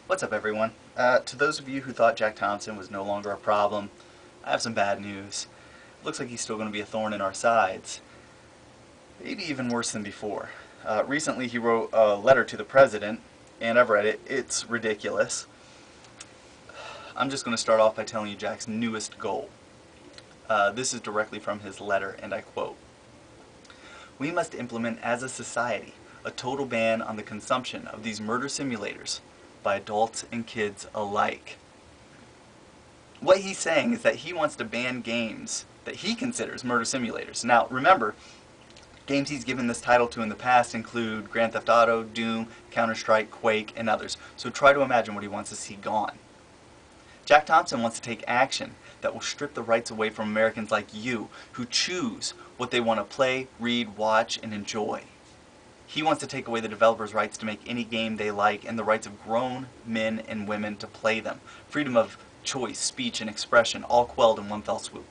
What's up, everyone? To those of you who thought Jack Thompson was no longer a problem, I have some bad news. Looks like he's still going to be a thorn in our sides. Maybe even worse than before. Recently he wrote a letter to the president, and I've read it. It's ridiculous. I'm just going to start off by telling you Jack's newest goal. This is directly from his letter, and I quote, "We must implement as a society a total ban on the consumption of these murder simulators by adults and kids alike." What he's saying is that he wants to ban games that he considers murder simulators. Now, remember, games he's given this title to in the past include Grand Theft Auto, Doom, Counter-Strike, Quake, and others. So try to imagine what he wants to see gone. Jack Thompson wants to take action that will strip the rights away from Americans like you who choose what they want to play, read, watch, and enjoy. He wants to take away the developers' rights to make any game they like and the rights of grown men and women to play them. Freedom of choice, speech, and expression all quelled in one fell swoop.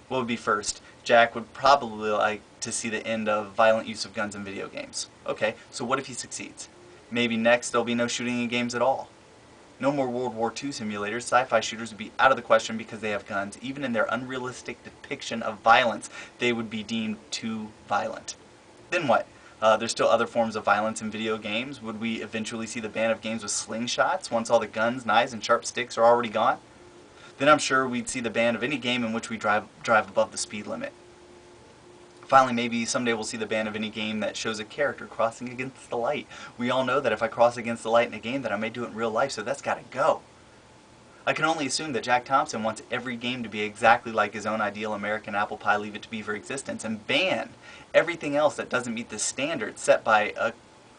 What would be first? Jack would probably like to see the end of violent use of guns in video games. Okay, so what if he succeeds? Maybe next there'll be no shooting in games at all. No more World War II simulators. Sci-fi shooters would be out of the question because they have guns. Even in their unrealistic depiction of violence, they would be deemed too violent. Then what? There's still other forms of violence in video games. Would we eventually see the ban of games with slingshots once all the guns, knives, and sharp sticks are already gone? Then I'm sure we'd see the ban of any game in which we drive above the speed limit. Finally, maybe someday we'll see the ban of any game that shows a character crossing against the light. We all know that if I cross against the light in a game, that I may do it in real life, so that's gotta go. I can only assume that Jack Thompson wants every game to be exactly like his own ideal American apple pie Leave It to Beaver existence and ban everything else that doesn't meet the standards set by a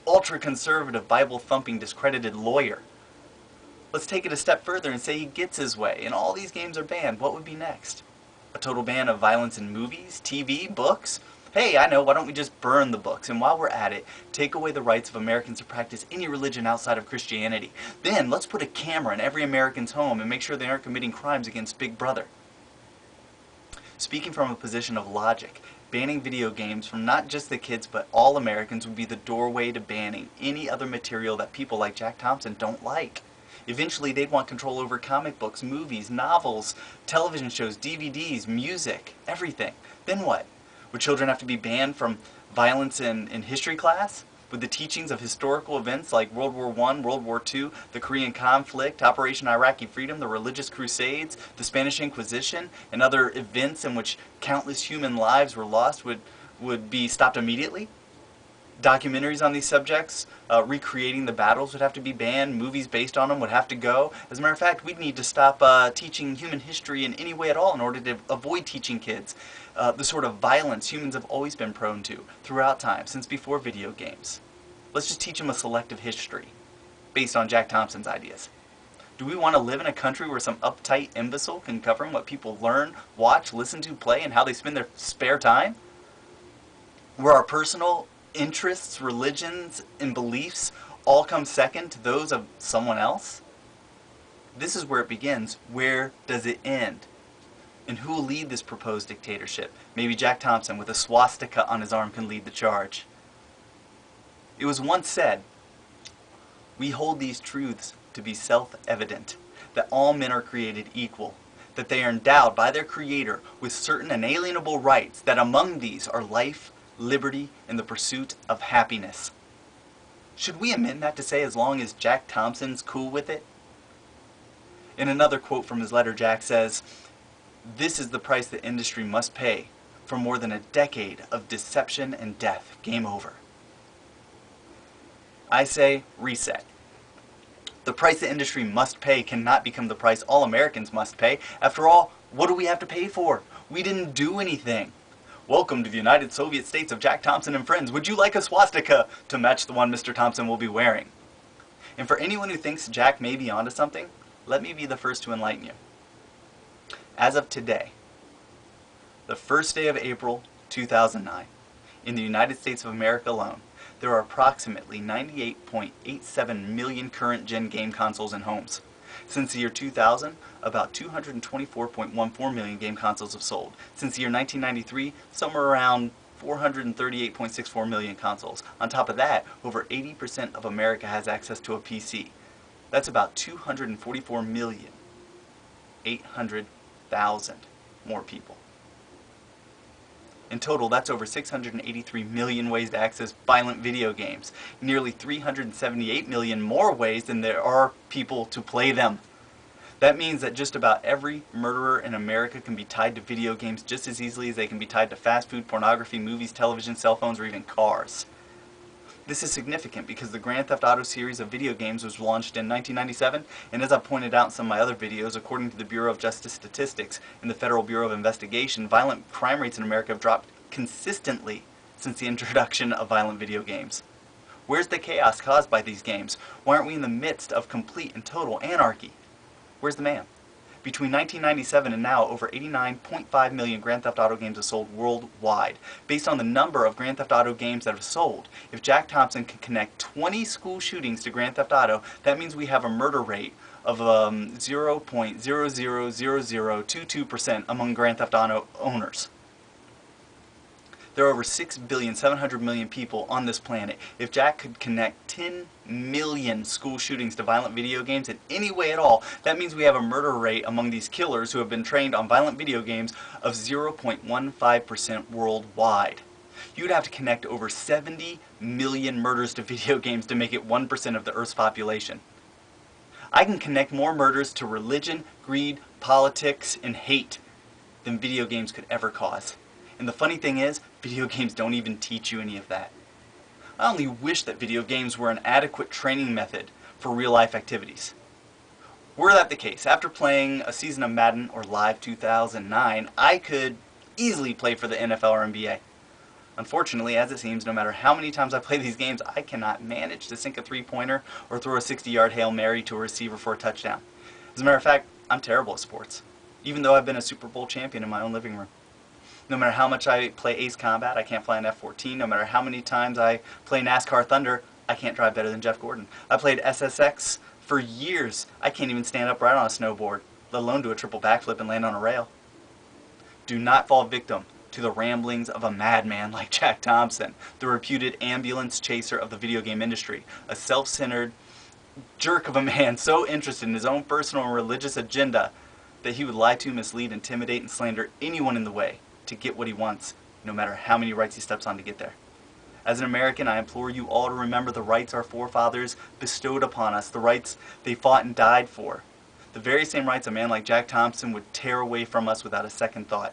ultra-conservative, Bible-thumping, discredited lawyer. Let's take it a step further and say he gets his way and all these games are banned. What would be next? A total ban of violence in movies, TV, books? Hey, I know, why don't we just burn the books? And while we're at it, take away the rights of Americans to practice any religion outside of Christianity. Then, let's put a camera in every American's home and make sure they aren't committing crimes against Big Brother. Speaking from a position of logic, banning video games from not just the kids but all Americans would be the doorway to banning any other material that people like Jack Thompson don't like. Eventually, they'd want control over comic books, movies, novels, television shows, DVDs, music, everything. Then what? Would children have to be banned from violence in history class? Would the teachings of historical events like World War I, World War II, the Korean conflict, Operation Iraqi Freedom, the religious crusades, the Spanish Inquisition, and other events in which countless human lives were lost would be stopped immediately? Documentaries on these subjects, recreating the battles would have to be banned, movies based on them would have to go. As a matter of fact, we'd need to stop teaching human history in any way at all in order to avoid teaching kids the sort of violence humans have always been prone to throughout time, since before video games. Let's just teach them a selective history based on Jack Thompson's ideas. Do we want to live in a country where some uptight imbecile can govern what people learn, watch, listen to, play, and how they spend their spare time? Where our personal interests, religions, and beliefs all come second to those of someone else? This is where it begins. Where does it end? And who will lead this proposed dictatorship? Maybe Jack Thompson with a swastika on his arm can lead the charge. It was once said, "We hold these truths to be self-evident, that all men are created equal, that they are endowed by their Creator with certain inalienable rights, that among these are life, liberty, and the pursuit of happiness." Should we amend that to say as long as Jack Thompson's cool with it? In another quote from his letter, Jack says, "This is the price the industry must pay for more than a decade of deception and death. Game over." I say reset. The price the industry must pay cannot become the price all Americans must pay. After all, what do we have to pay for? We didn't do anything. Welcome to the United Soviet States of Jack Thompson and friends. Would you like a swastika to match the one Mr. Thompson will be wearing? And for anyone who thinks Jack may be onto something, let me be the first to enlighten you. As of today, the first day of April 2009, in the United States of America alone, there are approximately 98.87 million current-gen game consoles in homes. Since the year 2000, about 224.14 million game consoles have sold. Since the year 1993, somewhere around 438.64 million consoles. On top of that, over 80% of America has access to a PC. That's about 244,800,000 more people. In total, that's over 683 million ways to access violent video games, nearly 378 million more ways than there are people to play them. That means that just about every murderer in America can be tied to video games just as easily as they can be tied to fast food, pornography, movies, television, cell phones, or even cars. This is significant because the Grand Theft Auto series of video games was launched in 1997, and as I pointed out in some of my other videos, according to the Bureau of Justice Statistics and the Federal Bureau of Investigation, violent crime rates in America have dropped consistently since the introduction of violent video games. Where's the chaos caused by these games? Why aren't we in the midst of complete and total anarchy? Where's the man? Between 1997 and now, over 89.5 million Grand Theft Auto games have sold worldwide. Based on the number of Grand Theft Auto games that have sold, if Jack Thompson can connect 20 school shootings to Grand Theft Auto, that means we have a murder rate of 0.000022% among Grand Theft Auto owners. There are over 6,700,000,000 people on this planet. If Jack could connect 10 million school shootings to violent video games in any way at all, that means we have a murder rate among these killers who have been trained on violent video games of 0.15% worldwide. You'd have to connect over 70 million murders to video games to make it 1% of the Earth's population. I can connect more murders to religion, greed, politics, and hate than video games could ever cause. And the funny thing is, video games don't even teach you any of that. I only wish that video games were an adequate training method for real-life activities. Were that the case, after playing a season of Madden or Live 2009, I could easily play for the NFL or NBA. Unfortunately, as it seems, no matter how many times I play these games, I cannot manage to sink a three-pointer or throw a 60-yard Hail Mary to a receiver for a touchdown. As a matter of fact, I'm terrible at sports, even though I've been a Super Bowl champion in my own living room. No matter how much I play Ace Combat, I can't fly an F-14. No matter how many times I play NASCAR Thunder, I can't drive better than Jeff Gordon. I played SSX for years. I can't even stand upright on a snowboard, let alone do a triple backflip and land on a rail. Do not fall victim to the ramblings of a madman like Jack Thompson, the reputed ambulance chaser of the video game industry, a self-centered jerk of a man so interested in his own personal and religious agenda that he would lie to, mislead, intimidate, and slander anyone in the way to get what he wants, no matter how many rights he steps on to get there. As an American, I implore you all to remember the rights our forefathers bestowed upon us, the rights they fought and died for. The very same rights a man like Jack Thompson would tear away from us without a second thought.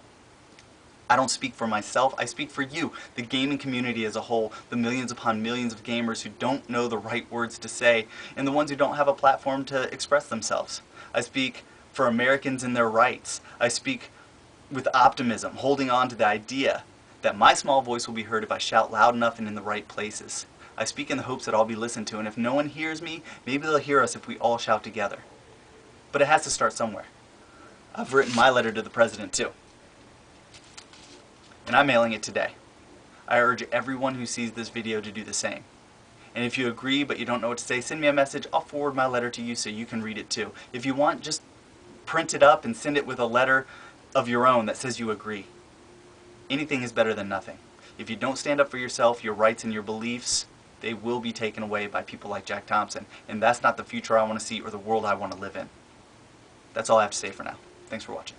I don't speak for myself, I speak for you, the gaming community as a whole, the millions upon millions of gamers who don't know the right words to say, and the ones who don't have a platform to express themselves. I speak for Americans and their rights. I speak with optimism, holding on to the idea that my small voice will be heard if I shout loud enough and in the right places. I speak in the hopes that I'll be listened to, and if no one hears me, maybe they'll hear us if we all shout together. But it has to start somewhere. I've written my letter to the president too, and I'm mailing it today. I urge everyone who sees this video to do the same. And if you agree but you don't know what to say, send me a message. I'll forward my letter to you so you can read it too. If you want, just print it up and send it with a letter of your own that says you agree. Anything is better than nothing. If you don't stand up for yourself, your rights, and your beliefs, they will be taken away by people like Jack Thompson. And that's not the future I want to see or the world I want to live in. That's all I have to say for now. Thanks for watching.